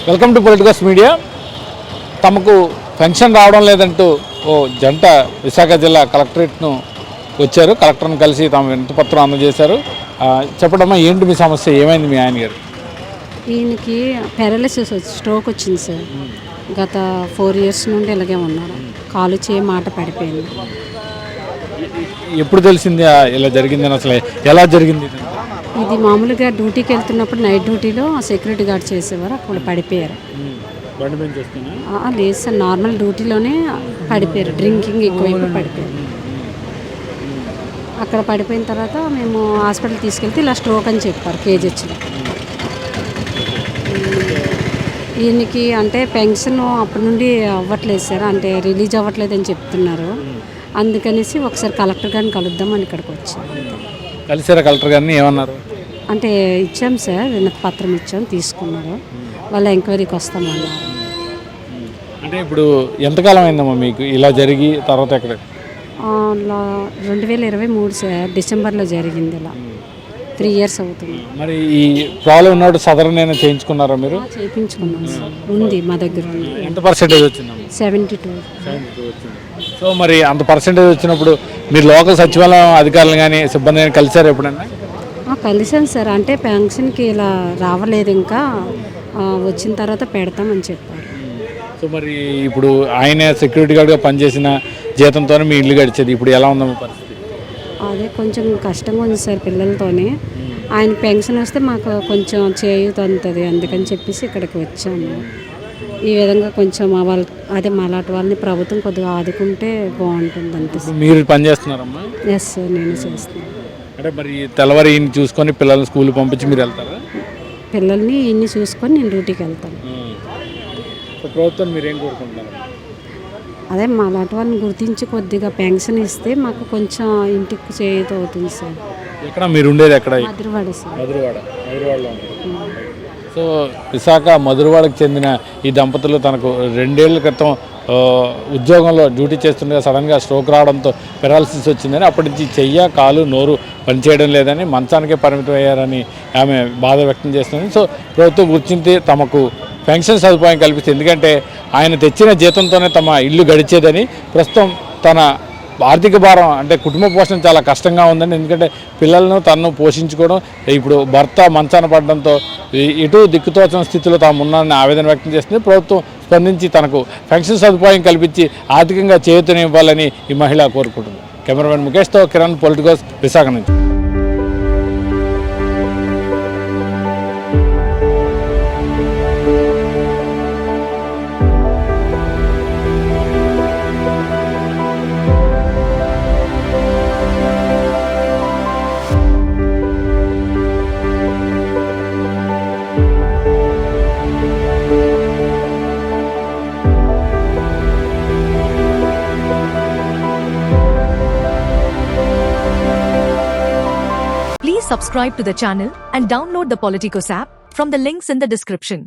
Welcome to politicals media. తమకు pension రావడం లేదంటూ ఓ జంట విశాఖ జిల్లా కలెక్టరేట్ను వచ్చారు. కలెక్టర్ను కలిసి తమ వినతిపత్రం అందజేశారు. చెప్పడమ్మా, ఏంటి మీ సమస్య, ఏమైంది మీ ఆయన గారు? ఈయనకి పారాలిసిస్ స్ట్రోక్ వచ్చింది సార్. గత 4 years నుండి ఇలాగే ఉన్నారు. కాలు చేయి మాట పడిపోయింది. ఎప్పుడు తెలిసింది ఇలా జరిగిందని? అసలు ఎలా జరిగింది? ఇది మామూలుగా డ్యూటీకి వెళ్తున్నప్పుడు నైట్ డ్యూటీలో సెక్యూరిటీ గార్డ్ చేసేవారు, అక్కడ పడిపోయారు. లేదు సార్, నార్మల్ డ్యూటీలోనే పడిపోయారు. డ్రింకింగ్ ఎక్కువైపు పడిపోయారు. అక్కడ పడిపోయిన తర్వాత మేము హాస్పిటల్ తీసుకెళ్తే ఇలా స్ట్రోక్ అని చెప్పారు కేజీహెచ్లో. ఈయనకి అంటే పెన్షన్ అప్పటి నుండి అవ్వట్లేదు సార్, అంటే రిలీజ్ అవ్వట్లేదు అని చెప్తున్నారు. అందుకనేసి ఒకసారి కలెక్టర్ గారిని కలుద్దామని ఇక్కడికి వచ్చాం. కలిసారా కలెక్టర్ గారిని? ఏమన్నారు? అంటే ఇచ్చాం సార్, వినతి పత్రం ఇచ్చాం, తీసుకున్నారు. వాళ్ళ ఎంక్వైరీకి వస్తామన్నారు. అంటే ఇప్పుడు ఎంతకాలం అయిందమ్మా మీకు ఇలా జరిగి? తర్వాత ఎక్కడ? 2023 సార్, డిసెంబర్లో జరిగింది. ఇలా 3 years అవుతుంది. మరి ఈ ప్రాబ్లం ఉన్నప్పుడు సదరన్ అయినా చేయించుకున్నారా మీరు? చేయించుకున్నాం సార్, ఉంది మా దగ్గర. ఎంత పర్సెంటేజ్ వచ్చిందమ్మా? 72 వచ్చింది. సో మరి అంత పర్సెంటేజ్ వచ్చినప్పుడు మీరు లోకల్ సచివాలయం అధికారులు కానీ సిబ్బంది కానీ కలిసారు ఎప్పుడన్నా? కలిసాను సార్. అంటే పెన్షన్కి ఇలా రావలేదు, ఇంకా వచ్చిన తర్వాత పెడతామని చెప్పారు. సో మరి ఇప్పుడు ఆయన సెక్యూరిటీ గార్డ్గా పనిచేసిన జీతంతోనే మీ ఇల్లు గడిచేది, ఇప్పుడు ఎలా ఉందమ్మా పరిస్థితి? అదే కొంచెం కష్టంగా ఉంది సార్ పిల్లలతోనే. ఆయన పెన్షన్ వస్తే మాకు కొంచెం చేయూత అందుతుంది, అందుకని చెప్పేసి ఇక్కడికి వచ్చాము. ఈ విధంగా కొంచెం మాలాంటి వాళ్ళని ప్రభుత్వం కొద్దిగా ఆదుకుంటే బాగుంటుంది అనిపిస్తుంది. మీరు పని చేస్తున్నారమ్మా? ఎస్ సార్, నేను చేస్తున్నాను. అంటే మరి తెల్లవారు ఈయన చూసుకొని పిల్లల్ని స్కూల్ పంపించి మీరు వెళ్తారా? పిల్లల్ని ఇన్ని చూసుకొని నేను డ్యూటీకి వెళ్తాను. ప్రభుత్వం మీరేం కోరుకుంటున్నారు? అదే మాలాంటి వాళ్ళని గుర్తించి కొద్దిగా పెన్షన్ ఇస్తే మాకు కొంచెం ఇంటికి చేయూత అవుతుంది సార్. ఎక్కడ మీరు ఉండేది? ఎక్కడ? మధురవాడ సార్. మధురవాడలో. సో విశాఖ మధురవాడకు చెందిన ఈ దంపతులు తనకు 2 ఏళ్ల క్రితం ఉద్యోగంలో డ్యూటీ చేస్తుండగా సడన్గా స్ట్రోక్ రావడంతో పెరాలసిస్ వచ్చిందని, అప్పటి నుంచి చెయ్య, కాలు, నోరు పనిచేయడం లేదని, మంచానికే పరిమితం అయ్యారని ఆమె బాధ వ్యక్తం చేస్తుంది. సో ప్రభుత్వం గుర్తించి తమకు పెన్షన్ సదుపాయం కల్పిస్తుంది. ఎందుకంటే ఆయన తెచ్చిన జీతంతోనే తమ ఇల్లు గడిచేదని, ప్రస్తుతం తన ఆర్థిక భారం అంటే కుటుంబ పోషణ చాలా కష్టంగా ఉందని, ఎందుకంటే పిల్లలను తనను పోషించుకోవడం, ఇప్పుడు భర్త మంచాన పడడంతో ఇటు దిక్కుతోచన స్థితిలో తాము ఉన్నారని ఆవేదన వ్యక్తం చేస్తుంది. ప్రభుత్వం స్పందించి తనకు పెన్షన్ సదుపాయం కల్పించి ఆర్థికంగా చేయూతనివ్వాలని ఈ మహిళ కోరుకుంటుంది. కెమెరామెన్ ముఖేష్తో కిరణ్, పొలిటికల్స్, విశాఖ నుంచి. Please subscribe to the channel and download the Politicos app from the links in the description.